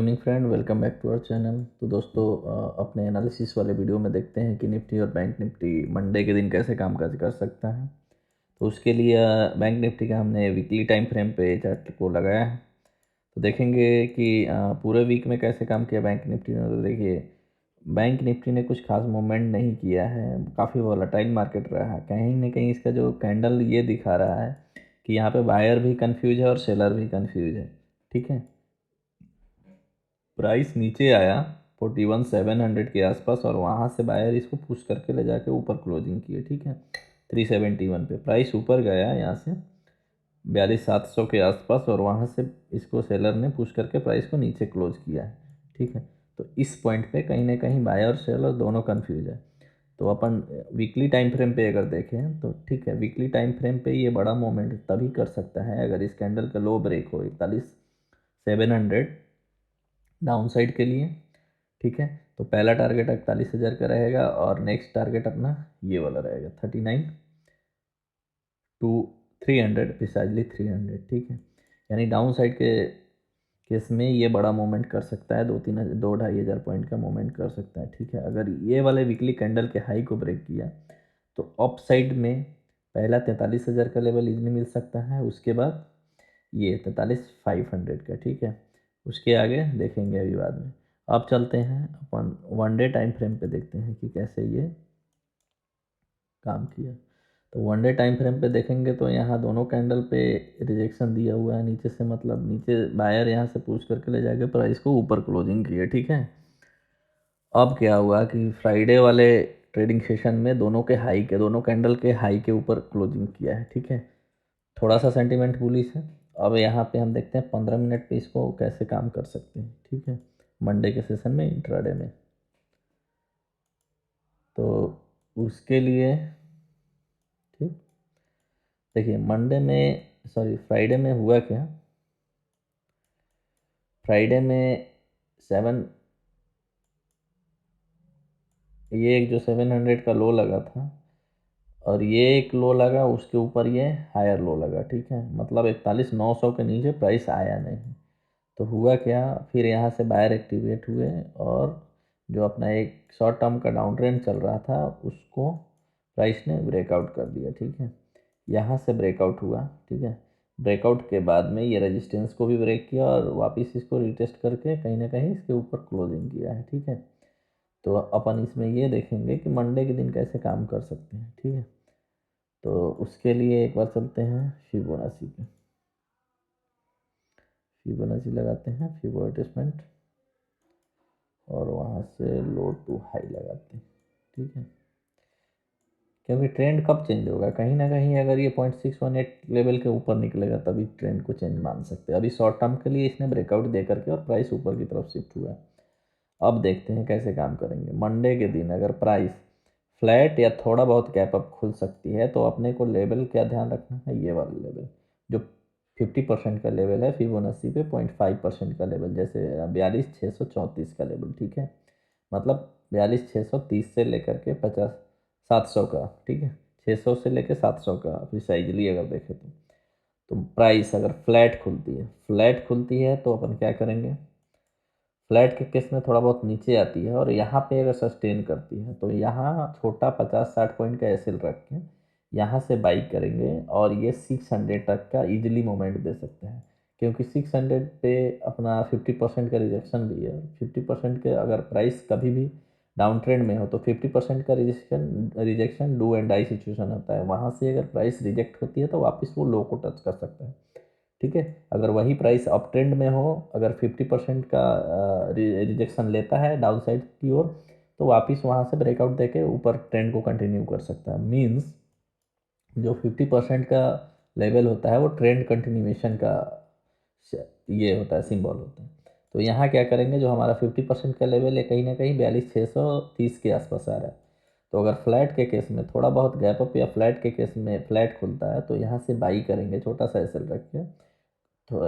Morning friend, welcome back to our channel. तो दोस्तों, अपने एनालिसिस वाले वीडियो में देखते हैं कि निफ्टी और बैंक निफ्टी मंडे के दिन कैसे कामकाज कर सकता है। तो उसके लिए बैंक निफ्टी का हमने वीकली टाइम फ्रेम पे चार्ट को लगाया है। तो देखेंगे कि पूरे वीक में कैसे काम किया बैंक निफ्टी ने। तो देखिए, बैंक निफ्टी ने कुछ खास मूवमेंट नहीं किया है, काफ़ी वॉलेटाइल मार्केट रहा है। कहीं ना कहीं इसका जो कैंडल ये दिखा रहा है कि यहाँ पे बायर भी कंफ्यूज है और सेलर भी कंफ्यूज है। ठीक है, प्राइस नीचे आया 41,700 के आसपास और वहाँ से बायर इसको पुश करके ले जाके ऊपर क्लोजिंग किए। ठीक है, 371 पे प्राइस ऊपर गया यहाँ से 42,700 के आसपास और वहाँ से इसको सेलर ने पुश करके प्राइस को नीचे क्लोज किया है। ठीक है, तो इस पॉइंट पे कहीं ना कहीं बायर और सेलर दोनों कंफ्यूज है। तो अपन वीकली टाइम फ्रेम पे अगर देखें तो ठीक है, वीकली टाइम फ्रेम पे ये बड़ा मोमेंट तभी कर सकता है अगर इस कैंडल का लो ब्रेक हो 41,700 डाउन साइड के लिए। ठीक है, तो पहला टारगेट 41,000 का रहेगा और नेक्स्ट टारगेट अपना ये वाला रहेगा 39 to 300, प्रिसाइजली 300। ठीक है, यानी डाउन साइड के केस में ये बड़ा मूवमेंट कर सकता है, 2-2.5 हज़ार पॉइंट का मूवमेंट कर सकता है। ठीक है, अगर ये वाले वीकली कैंडल के हाई को ब्रेक किया तो अप साइड में पहला 43,000 का लेवल इजली मिल सकता है, उसके बाद ये 43,500 का। ठीक है, उसके आगे देखेंगे अभी बाद में। अब चलते हैं अपन वन डे टाइम फ्रेम पे, देखते हैं कि कैसे ये काम किया। तो वन डे टाइम फ्रेम पे देखेंगे तो यहाँ दोनों कैंडल पे रिजेक्शन दिया हुआ है नीचे से, मतलब नीचे बायर यहाँ से पुश करके ले जाके प्राइस को ऊपर क्लोजिंग किया। ठीक है, अब क्या हुआ कि फ्राइडे वाले ट्रेडिंग सेशन में दोनों कैंडल के हाई के ऊपर क्लोजिंग किया है। ठीक है, थोड़ा सा सेंटीमेंट बुलिश है। अब यहाँ पे हम देखते हैं 15 मिनट पे इसको कैसे काम कर सकते हैं। ठीक है, मंडे के सेशन में इंट्राडे में। तो उसके लिए ठीक, देखिए मंडे में, सॉरी फ्राइडे में हुआ क्या। फ्राइडे में सेवन, ये एक जो 700 का लो लगा था और ये एक लो लगा, उसके ऊपर ये हायर लो लगा। ठीक है, मतलब 41,900 के नीचे प्राइस आया नहीं। तो हुआ क्या, फिर यहाँ से बायर एक्टिवेट हुए और जो अपना एक शॉर्ट टर्म का डाउन ट्रेंड चल रहा था उसको प्राइस ने ब्रेकआउट कर दिया। ठीक है, यहाँ से ब्रेकआउट हुआ। ठीक है, ब्रेकआउट के बाद में ये रेजिस्टेंस को भी ब्रेक किया और वापस इसको रिटेस्ट करके कहीं ना कहीं इसके ऊपर क्लोजिंग किया है। ठीक है, तो अपन इसमें ये देखेंगे कि मंडे के दिन कैसे काम कर सकते हैं। ठीक है, तो उसके लिए एक बार चलते हैं फिबोनाची पे। फिबोनाची लगाते हैं, फिबो एडजस्टमेंट, और वहाँ से लो टू हाई लगाते हैं। ठीक है, क्योंकि ट्रेंड कब चेंज होगा, कहीं ना कहीं अगर ये 0.618 लेवल के ऊपर निकलेगा तभी ट्रेंड को चेंज मान सकते हैं। अभी शॉर्ट टर्म के लिए इसने ब्रेकआउट दे करके और प्राइस ऊपर की तरफ शिफ्ट हुआ है। अब देखते हैं कैसे काम करेंगे। मंडे के दिन अगर प्राइस फ्लैट या थोड़ा बहुत गैप अप खुल सकती है तो अपने को लेवल क्या ध्यान रखना है, ये वाला लेवल जो 50% का लेवल है फिबोनाची पे, 0.5% का लेवल, जैसे 42,634 का लेवल। ठीक है, मतलब 42,630 से लेकर के 50,700 का। ठीक है, 600 से लेकर 700 का प्रिसाइजली अगर देखें तो प्राइस अगर फ्लैट खुलती है तो अपन क्या करेंगे, फ्लैट के केस में थोड़ा बहुत नीचे आती है और यहाँ पे अगर सस्टेन करती है तो यहाँ छोटा 50-60 पॉइंट का एसएल रख के यहाँ से बाई करेंगे और ये 600 तक का इजीली मोमेंट दे सकते हैं, क्योंकि 600 पे अपना 50% का रिजेक्शन भी है। 50% के अगर प्राइस कभी भी डाउन ट्रेंड में हो तो 50% का rejection do and die situation होता है। वहाँ से अगर प्राइस रिजेक्ट होती है तो वापस वो लो को टच कर सकता है। ठीक है, अगर वही प्राइस अप ट्रेंड में हो, अगर 50% का रिजेक्शन लेता है डाउन साइड की ओर तो वापस वहाँ से ब्रेकआउट देके ऊपर ट्रेंड को कंटिन्यू कर सकता है। मीन्स जो 50% का लेवल होता है वो ट्रेंड कंटिन्यूएशन का ये होता है, सिंबल होता है। तो यहाँ क्या करेंगे, जो हमारा 50% का लेवल है कहीं ना कहीं 42,630 के आसपास आ रहा है। तो अगर फ्लैट के केस में थोड़ा बहुत गैप अप या फ्लैट के केस में फ्लैट खुलता है तो यहाँ से बाई करेंगे छोटा सा एसएल रख के। तो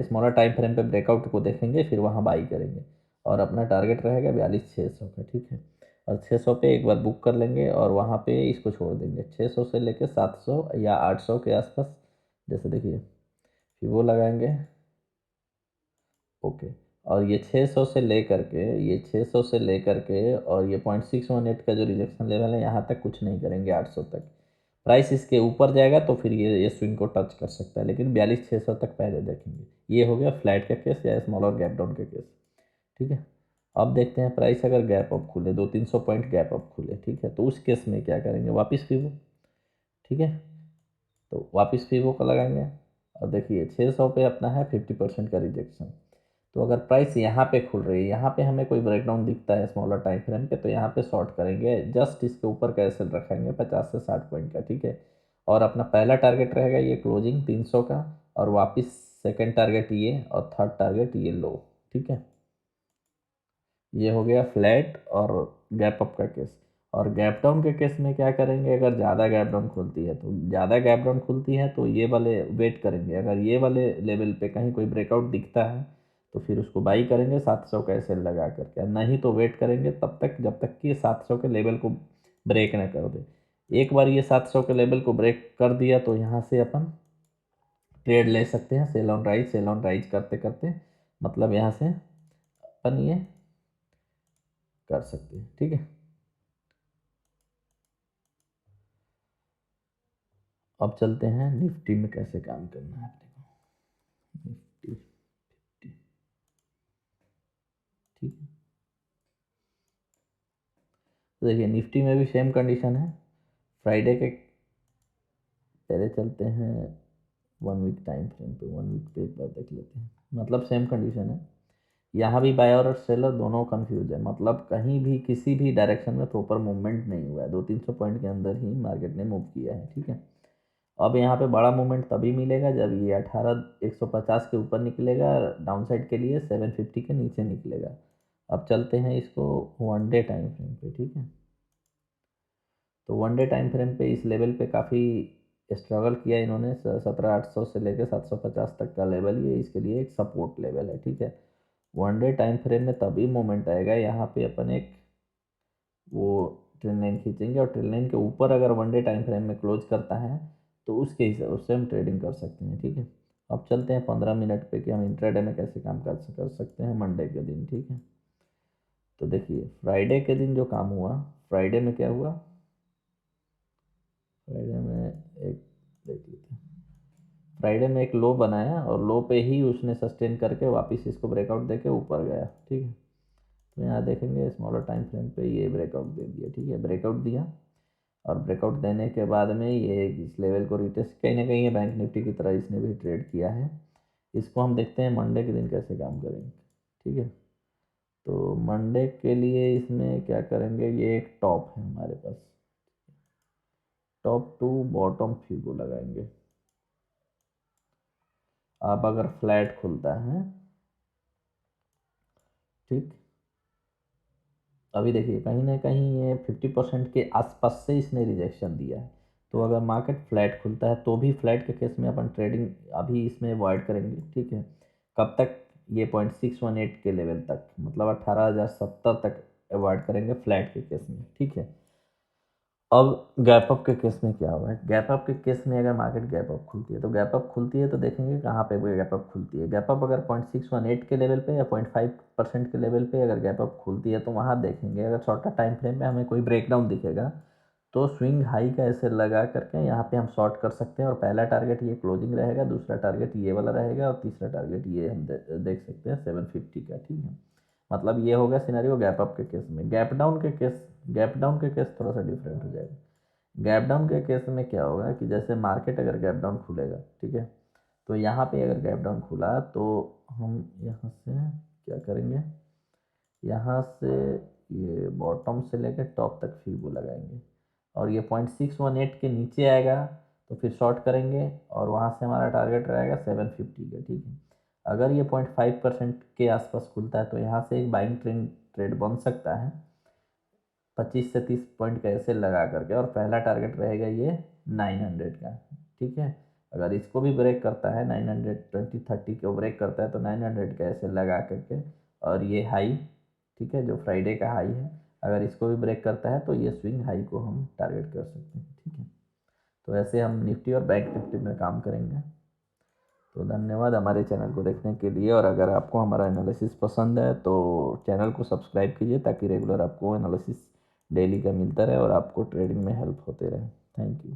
स्मॉलर टाइम फ्रेम पे ब्रेकआउट को देखेंगे, फिर वहाँ बाई करेंगे और अपना टारगेट रहेगा 42,600 का। ठीक है, और 600 पे एक बार बुक कर लेंगे और वहाँ पे इसको छोड़ देंगे 600 से लेके 700 या 800 के आसपास। जैसे देखिए फिर वो लगाएंगे। ओके, और ये 600 से लेकर के और ये 0.618 का जो रिजेक्शन लेवल है यहाँ तक कुछ नहीं करेंगे 800 तक। प्राइस इसके ऊपर जाएगा तो फिर ये स्विंग को टच कर सकता है, लेकिन 42,600 तक पहले देखेंगे। ये हो गया फ्लैट का केस या स्मॉलर गैप डाउन का केस। ठीक है, अब देखते हैं प्राइस अगर गैप अप खुले 200-300 पॉइंट गैप अप खुले, ठीक है, तो उस केस में क्या करेंगे, वापस फीबो। ठीक है, तो वापस फीबो का लगाएंगे और देखिए 600 पे अपना है 50% का रिजेक्शन। तो अगर प्राइस यहाँ पे खुल रही है, यहाँ पे हमें कोई ब्रेकडाउन दिखता है स्मॉलर टाइम फ्रेम पे, तो यहाँ पे शॉर्ट करेंगे, जस्ट इसके ऊपर का एसएल रखेंगे 50 से 60 पॉइंट का। ठीक है, और अपना पहला टारगेट रहेगा ये क्लोजिंग 300 का, और वापस सेकंड टारगेट ये, और थर्ड टारगेट ये लो। ठीक है, ये हो गया फ्लैट और गैप अप का केस। और गैप डाउन के केस में क्या करेंगे, अगर ज़्यादा गैप डाउन खुलती है तो ये वाले वेट करेंगे, अगर ये वाले लेवल पे कहीं कोई ब्रेकआउट दिखता है तो फिर उसको बाई करेंगे 700 का एसएल लगा करके, नहीं तो वेट करेंगे तब तक जब तक कि 700 के लेवल को ब्रेक ना कर दे। एक बार ये 700 के लेवल को ब्रेक कर दिया तो यहाँ से अपन ट्रेड ले सकते हैं, सेल ऑन राइज करते करते, मतलब यहाँ से अपन ये कर सकते हैं। ठीक है, अब चलते हैं निफ्टी में कैसे काम करना है अपने को। निफ्टी 50, ठीक है, तो देखिए निफ्टी में भी सेम कंडीशन है। फ्राइडे के पहले चलते हैं 1 वीक टाइम फ्रेम पे, 1 वीक पे एक बार देख लेते हैं, मतलब सेम कंडीशन है। यहाँ भी बायर और सेलर दोनों कंफ्यूज है, मतलब कहीं भी किसी भी डायरेक्शन में प्रॉपर मूवमेंट नहीं हुआ है, 200-300 पॉइंट के अंदर ही मार्केट ने मूव किया है। ठीक है, अब यहाँ पे बड़ा मूवमेंट तभी मिलेगा जब ये 18,150 के ऊपर निकलेगा, डाउन साइड के लिए 750 के नीचे निकलेगा। अब चलते हैं इसको 1 डे टाइम फ्रेम पे। ठीक है, तो 1 डे टाइम फ्रेम पे इस लेवल पे काफ़ी स्ट्रगल किया इन्होंने, 17,800 से लेकर 750 तक का लेवल, ये इसके लिए एक सपोर्ट लेवल है। ठीक है, 1 डे टाइम फ्रेम में तभी मोमेंट आएगा, यहाँ पे अपन एक वो ट्रेंड लाइन खींचेंगे, और ट्रेंड लाइन के ऊपर अगर 1 डे टाइम फ्रेम में क्लोज करता है तो उसके हिसाब उससे हम ट्रेडिंग कर सकते हैं। ठीक है, अब चलते हैं 15 मिनट पे कि हम इंट्राडे में कैसे काम कर सकते हैं मंडे के दिन। ठीक है, तो देखिए फ्राइडे के दिन जो काम हुआ, फ्राइडे में क्या हुआ, फ्राइडे में एक देख लेते हैं। फ्राइडे में एक लो बनाया और लो पे ही उसने सस्टेन करके वापस इसको ब्रेकआउट देके ऊपर गया। ठीक है, तो यहाँ देखेंगे स्मॉलर टाइम फ्रेम पे ये ब्रेकआउट दे दिया। ठीक है, ब्रेकआउट दिया, और ब्रेकआउट देने के बाद में ये इस लेवल को रिटेस्ट, कहीं ना कहीं ये बैंक निफ्टी की तरह इसने भी ट्रेड किया है। इसको हम देखते हैं मंडे के दिन कैसे काम करेंगे। ठीक है, तो मंडे के लिए इसमें क्या करेंगे, ये एक टॉप है हमारे पास, टॉप टू बॉटम फिगो लगाएंगे। अब अगर फ्लैट खुलता है, ठीक, अभी देखिए कहीं ना कहीं ये 50% के आसपास से इसने रिजेक्शन दिया है, तो अगर मार्केट फ्लैट खुलता है तो भी फ्लैट के केस में अपन ट्रेडिंग अभी इसमें अवॉइड करेंगे। ठीक है, कब तक, ये 0.618 के लेवल तक, मतलब 18,070 तक अवॉइड करेंगे फ्लैट के केस में। ठीक है, अब गैप अप के केस में क्या हुआ है, गैप अप के केस में अगर मार्केट गैप अप खुलती है, तो गैप अप खुलती है तो देखेंगे कहाँ पे गैप अप खुलती है। गैप अप अगर 0.618 के लेवल पे या 0.5% के लेवल पे अगर गैप अप खुलती है तो वहाँ देखेंगे, अगर शॉर्टर टाइम फ्रेम में हमें कोई ब्रेकडाउन दिखेगा तो स्विंग हाई का ऐसे लगा करके यहाँ पे हम शॉर्ट कर सकते हैं, और पहला टारगेट ये क्लोजिंग रहेगा, दूसरा टारगेट ये वाला रहेगा, और तीसरा टारगेट ये हम देख सकते हैं 750 का। ठीक है, मतलब ये होगा सिनेरियो गैप अप के केस में। गैप डाउन के केस थोड़ा सा डिफरेंट हो जाएगा। गैप डाउन के केस में क्या होगा कि जैसे मार्केट अगर गैप डाउन खुलेगा, ठीक है, तो यहाँ पे अगर गैप डाउन खुला तो हम यहाँ से क्या करेंगे, यहाँ से ये बॉटम से लेकर टॉप तक फीबो लगाएंगे, और ये 0.618 के नीचे आएगा तो फिर शॉर्ट करेंगे, और वहाँ से हमारा टारगेट रहेगा 750 का। ठीक है, अगर ये 0.5% के आसपास खुलता है तो यहाँ से एक बाइंग ट्रेड बन सकता है 25 से 30 पॉइंट का ऐसे लगा करके, और पहला टारगेट रहेगा ये 900 का। ठीक है, अगर इसको भी ब्रेक करता है 920-30 को ब्रेक करता है तो 900 का ऐसे लगा करके, और ये हाई, ठीक है, जो फ्राइडे का हाई है, अगर इसको भी ब्रेक करता है तो ये स्विंग हाई को हम टारगेट कर सकते हैं। ठीक है, तो ऐसे हम निफ्टी और बैंक निफ्टी में काम करेंगे। तो धन्यवाद हमारे चैनल को देखने के लिए, और अगर आपको हमारा एनालिसिस पसंद है तो चैनल को सब्सक्राइब कीजिए ताकि रेगुलर आपको एनालिसिस डेली का मिलता रहे और आपको ट्रेडिंग में हेल्प होते रहे। Thank you.